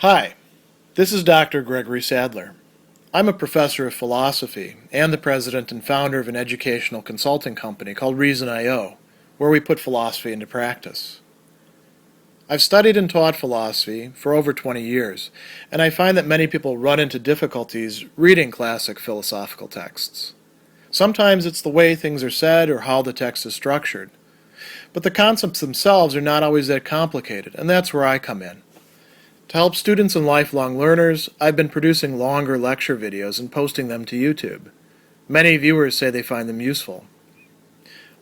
Hi, this is Dr. Gregory Sadler. I'm a professor of philosophy and the president and founder of an educational consulting company called Reason.io, where we put philosophy into practice. I've studied and taught philosophy for over 20 years, and I find that many people run into difficulties reading classic philosophical texts. Sometimes it's the way things are said or how the text is structured. But the concepts themselves are not always that complicated, and that's where I come in. To help students and lifelong learners, I've been producing longer lecture videos and posting them to YouTube. Many viewers say they find them useful.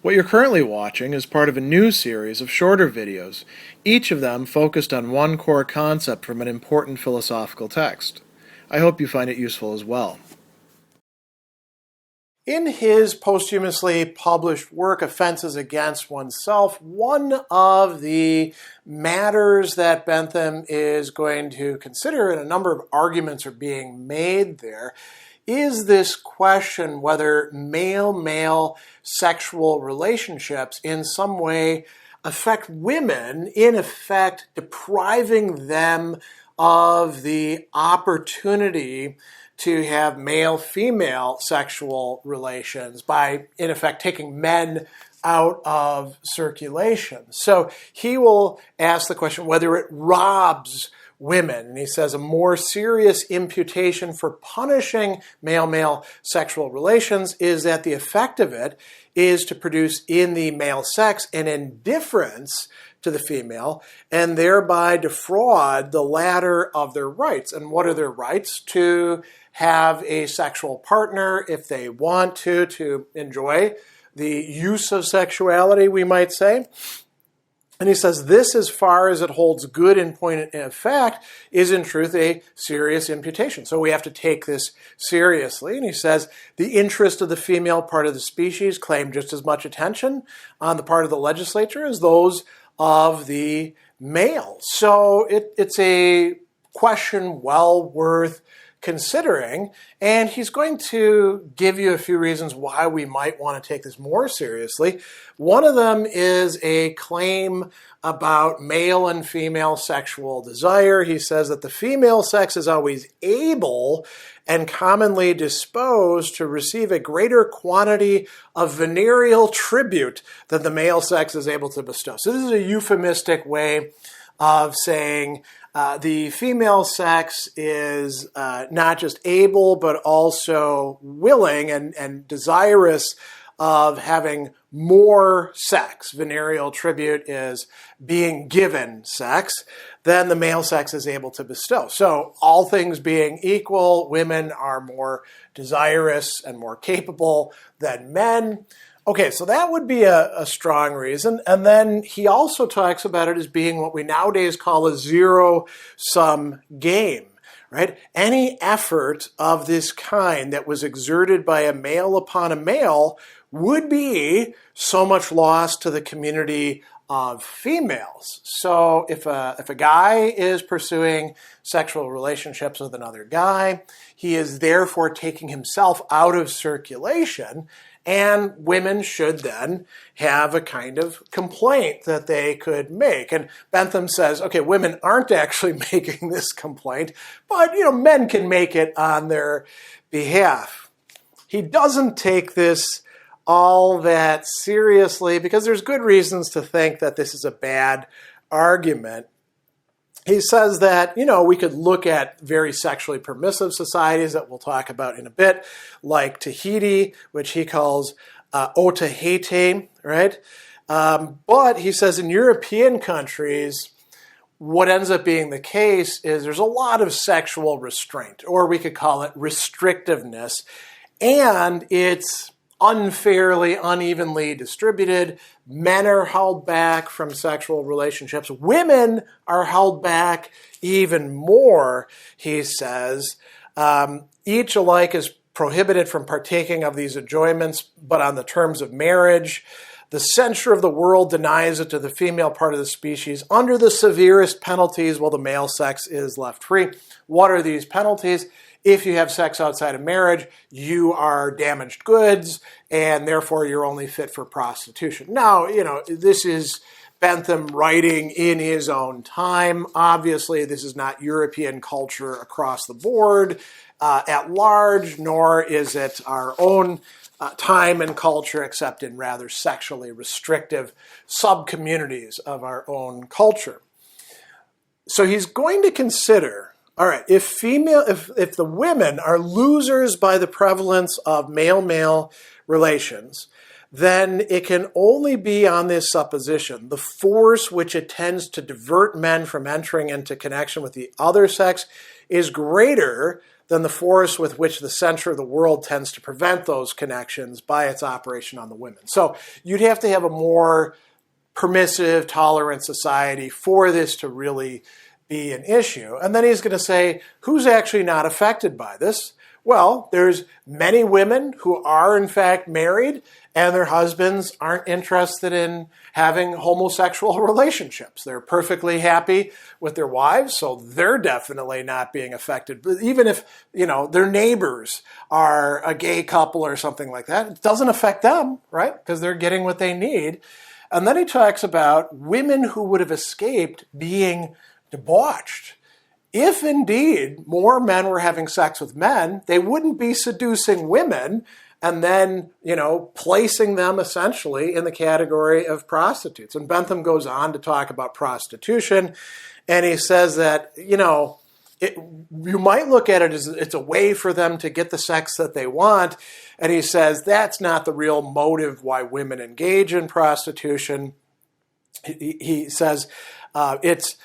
What you're currently watching is part of a new series of shorter videos, each of them focused on one core concept from an important philosophical text. I hope you find it useful as well. In his posthumously published work, Offenses Against Oneself, one of the matters that Bentham is going to consider, and a number of arguments are being made there, is this question whether male-male sexual relationships in some way affect women, in effect depriving them of the opportunity to have male-female sexual relations by, in effect, taking men out of circulation. So he will ask the question whether it robs women. And he says a more serious imputation for punishing male-male sexual relations is that the effect of it is to produce in the male sex an indifference to the female and thereby defraud the latter of their rights. And what are their rights? To have a sexual partner if they want to enjoy the use of sexuality, we might say. And he says this, as far as it holds good in point and effect, is in truth a serious imputation. So we have to take this seriously. And he says the interest of the female part of the species claim just as much attention on the part of the legislature as those of the male. So it's a question well worth considering, and he's going to give you a few reasons why we might want to take this more seriously. One of them is a claim about male and female sexual desire. He says that the female sex is always able and commonly disposed to receive a greater quantity of venereal tribute than the male sex is able to bestow. So this is a euphemistic way of saying the female sex is not just able, but also willing and desirous of having more sex. Venereal tribute is being given sex than the male sex is able to bestow. So all things being equal, women are more desirous and more capable than men. Okay, so that would be a strong reason. And then he also talks about it as being what we nowadays call a zero-sum game, right? Any effort of this kind that was exerted by a male upon a male would be so much loss to the community of females. So if a guy is pursuing sexual relationships with another guy, he is therefore taking himself out of circulation. And women should then have a kind of complaint that they could make. And Bentham says, okay, women aren't actually making this complaint, but men can make it on their behalf. He doesn't take this all that seriously because there's good reasons to think that this is a bad argument. He says that, we could look at very sexually permissive societies that we'll talk about in a bit, like Tahiti, which he calls Otaheite, right? But he says in European countries, what ends up being the case is there's a lot of sexual restraint, or we could call it restrictiveness, and it's unfairly, unevenly distributed. Men are held back from sexual relationships. Women are held back even more, he says. Each alike is prohibited from partaking of these enjoyments, but on the terms of marriage. The censure of the world denies it to the female part of the species under the severest penalties, while the male sex is left free. What are these penalties? If you have sex outside of marriage, you are damaged goods, and therefore you're only fit for prostitution. Now, this is Bentham writing in his own time. Obviously, this is not European culture across the board at large, nor is it our own time and culture, except in rather sexually restrictive sub-communities of our own culture. So he's going to consider, all right, if the women are losers by the prevalence of male-male relations, then it can only be on this supposition. The force which it tends to divert men from entering into connection with the other sex is greater than the force with which the center of the world tends to prevent those connections by its operation on the women. So you'd have to have a more permissive, tolerant society for this to really be an issue. And then he's going to say, who's actually not affected by this? Well, there's many women who are in fact married and their husbands aren't interested in having homosexual relationships. They're perfectly happy with their wives, so they're definitely not being affected. But even if, their neighbors are a gay couple or something like that, it doesn't affect them, right? Because they're getting what they need. And then he talks about women who would have escaped being debauched. If indeed more men were having sex with men, they wouldn't be seducing women and then, placing them essentially in the category of prostitutes. And Bentham goes on to talk about prostitution, and he says that, you might look at it as it's a way for them to get the sex that they want, and he says that's not the real motive why women engage in prostitution. He says it's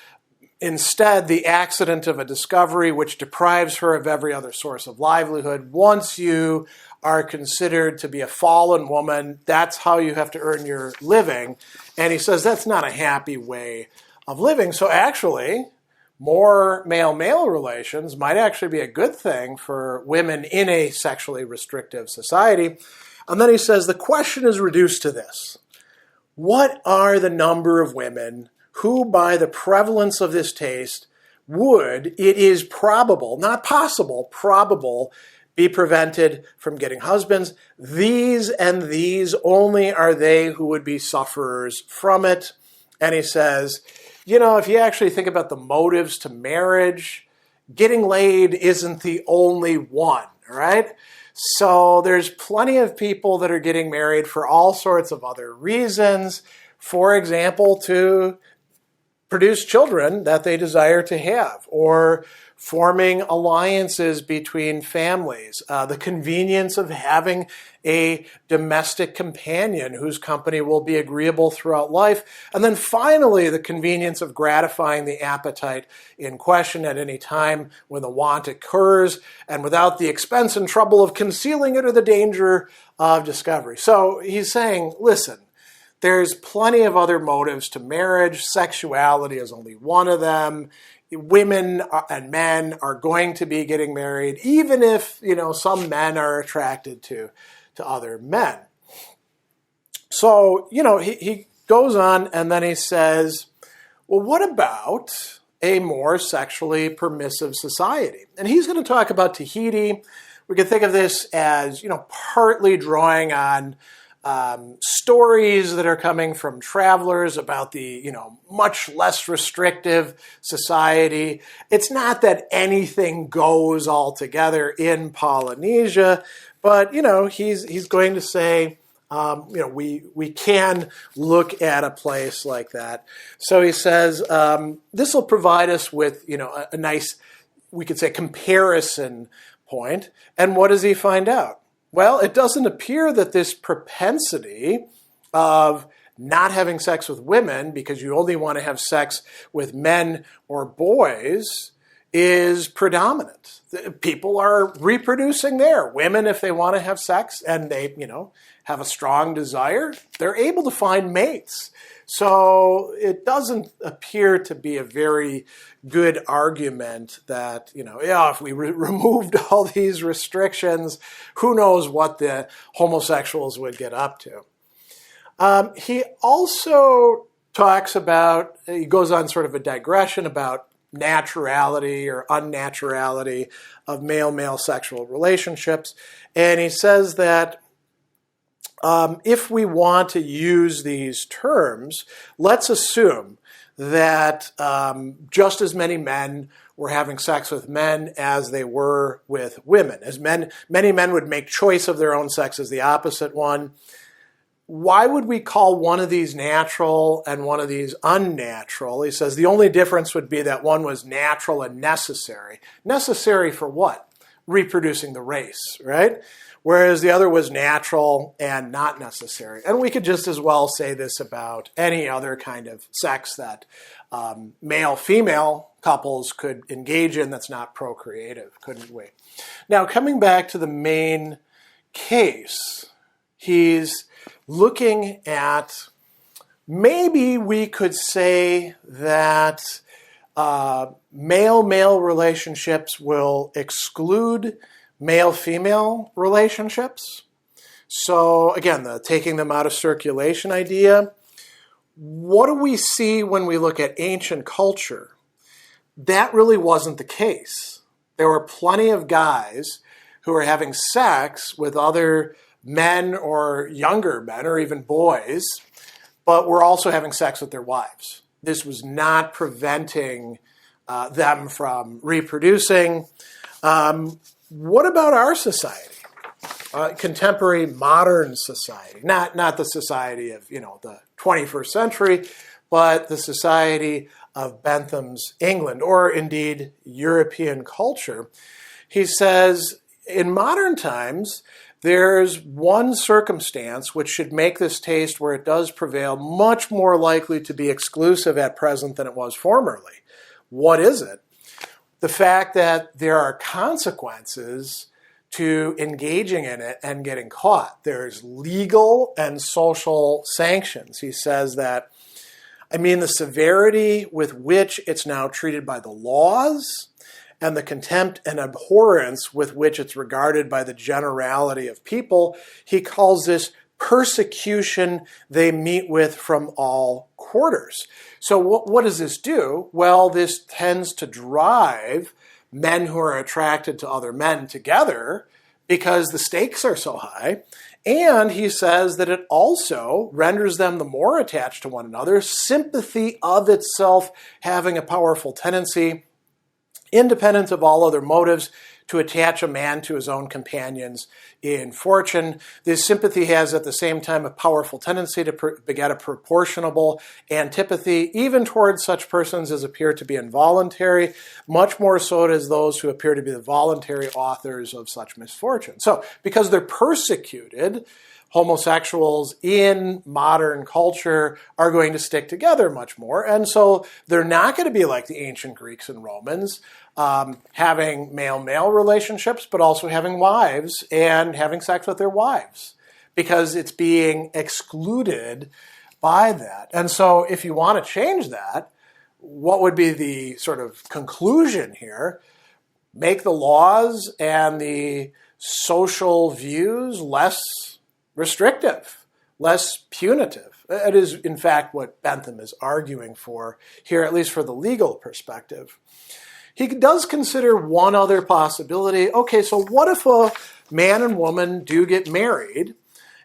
instead the accident of a discovery which deprives her of every other source of livelihood. Once you are considered to be a fallen woman, that's how you have to earn your living. And he says that's not a happy way of living. So actually, more male-male relations might actually be a good thing for women in a sexually restrictive society. And then he says the question is reduced to this. What are the number of women who, by the prevalence of this taste, would, it is probable, not possible, probable, be prevented from getting husbands? These and these only are they who would be sufferers from it. And he says, if you actually think about the motives to marriage, getting laid isn't the only one, right? So there's plenty of people that are getting married for all sorts of other reasons. For example, to produce children that they desire to have, or forming alliances between families, the convenience of having a domestic companion whose company will be agreeable throughout life, and then finally the convenience of gratifying the appetite in question at any time when the want occurs, and without the expense and trouble of concealing it or the danger of discovery. So he's saying, listen, there's plenty of other motives to marriage. Sexuality is only one of them. Women and men are going to be getting married, even if, some men are attracted to other men. So, he goes on and then he says, well, what about a more sexually permissive society? And he's going to talk about Tahiti. We can think of this as, partly drawing on stories that are coming from travelers about the, much less restrictive society. It's not that anything goes altogether in Polynesia, but, he's going to say, we can look at a place like that. So he says, this will provide us with, a nice, we could say, comparison point. And what does he find out? Well, it doesn't appear that this propensity of not having sex with women because you only want to have sex with men or boys is predominant. People are reproducing there. Women, if they want to have sex and they, have a strong desire, they're able to find mates. So it doesn't appear to be a very good argument that, if we removed all these restrictions, who knows what the homosexuals would get up to. He also talks about, he goes on sort of a digression about naturality or unnaturality of male-male sexual relationships. And he says that if we want to use these terms, let's assume that just as many men were having sex with men as they were with women. As many men would make choice of their own sex as the opposite one. Why would we call one of these natural and one of these unnatural? He says the only difference would be that one was natural and necessary. Necessary for what? Reproducing the race, right? Whereas the other was natural and not necessary. And we could just as well say this about any other kind of sex that male-female couples could engage in that's not procreative, couldn't we? Now, coming back to the main case, he's looking at, maybe we could say that male-male relationships will exclude male-female relationships. So again, the taking them out of circulation idea. What do we see when we look at ancient culture? That really wasn't the case. There were plenty of guys who were having sex with other men or younger men or even boys, but were also having sex with their wives. This was not preventing them from reproducing. What about our society? Contemporary modern society, not the society of the 21st century, but the society of Bentham's England, or indeed European culture. He says, in modern times, there's one circumstance which should make this taste where it does prevail much more likely to be exclusive at present than it was formerly. What is it? The fact that there are consequences to engaging in it and getting caught. There's legal and social sanctions. He says that, the severity with which it's now treated by the laws and the contempt and abhorrence with which it's regarded by the generality of people, he calls this persecution they meet with from all quarters. So what does this do? Well, this tends to drive men who are attracted to other men together because the stakes are so high. And he says that it also renders them the more attached to one another, sympathy of itself having a powerful tendency, independent of all other motives, to attach a man to his own companions in fortune. This sympathy has at the same time a powerful tendency to beget a proportionable antipathy, even towards such persons as appear to be involuntary, much more so as those who appear to be the voluntary authors of such misfortune. So, because they're persecuted, homosexuals in modern culture are going to stick together much more. And so they're not going to be like the ancient Greeks and Romans, having male-male relationships, but also having wives and having sex with their wives, because it's being excluded by that. And so if you want to change that, what would be the sort of conclusion here? Make the laws and the social views less restrictive, less punitive. It is, in fact, what Bentham is arguing for here, at least for the legal perspective. He does consider one other possibility. Okay, so what if a man and woman do get married,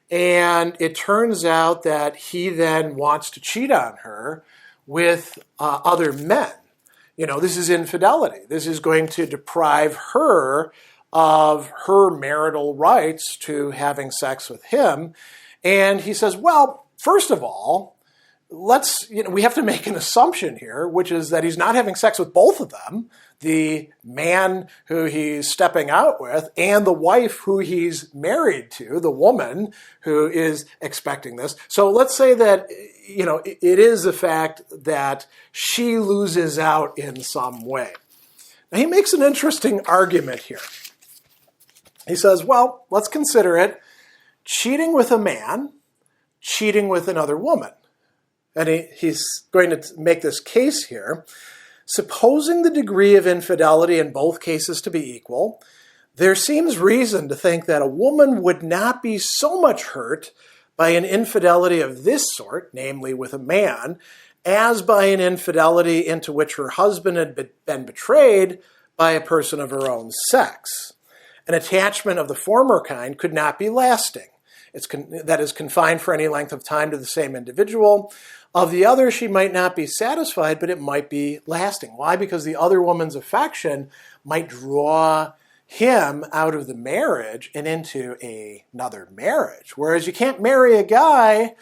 and it turns out that he then wants to cheat on her with other men? This is infidelity. This is going to deprive her of her marital rights to having sex with him. And he says, well, first of all, we have to make an assumption here, which is that he's not having sex with both of them, the man who he's stepping out with and the wife who he's married to, the woman who is expecting this. So let's say that, it is the fact that she loses out in some way. Now, he makes an interesting argument here. He says, well, let's consider it cheating with a man, cheating with another woman. And he's going to make this case here. Supposing the degree of infidelity in both cases to be equal, there seems reason to think that a woman would not be so much hurt by an infidelity of this sort, namely with a man, as by an infidelity into which her husband had been betrayed by a person of her own sex. An attachment of the former kind could not be lasting. that is confined for any length of time to the same individual. Of the other, she might not be satisfied, but it might be lasting. Why? Because the other woman's affection might draw him out of the marriage and into another marriage. Whereas you can't marry a guy.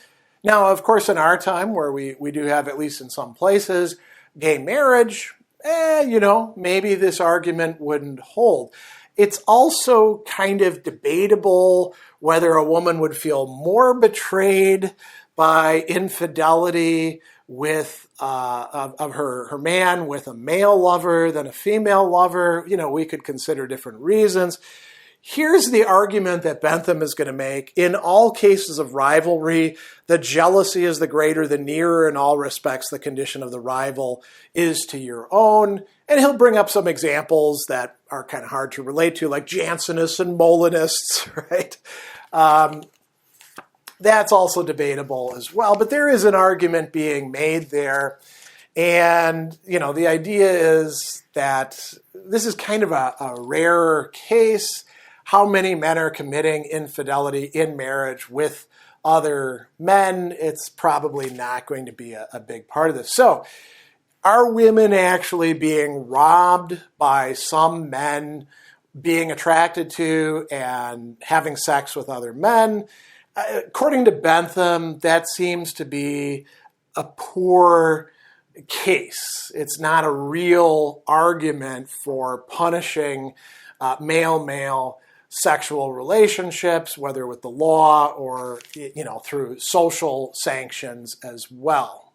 Now, of course, in our time, where we do have, at least in some places, gay marriage, maybe this argument wouldn't hold. It's also kind of debatable whether a woman would feel more betrayed by infidelity with of her man with a male lover than a female lover. We could consider different reasons. Here's the argument that Bentham is going to make. In all cases of rivalry, the jealousy is the greater, the nearer in all respects the condition of the rival is to your own. And he'll bring up some examples that are kind of hard to relate to, like Jansenists and Molinists, right? That's also debatable as well. But there is an argument being made there. And, the idea is that this is kind of a rarer case. How many men are committing infidelity in marriage with other men? It's probably not going to be a big part of this. So, are women actually being robbed by some men being attracted to and having sex with other men? According to Bentham, that seems to be a poor case. It's not a real argument for punishing male-male sexual relationships, whether with the law or through social sanctions as well.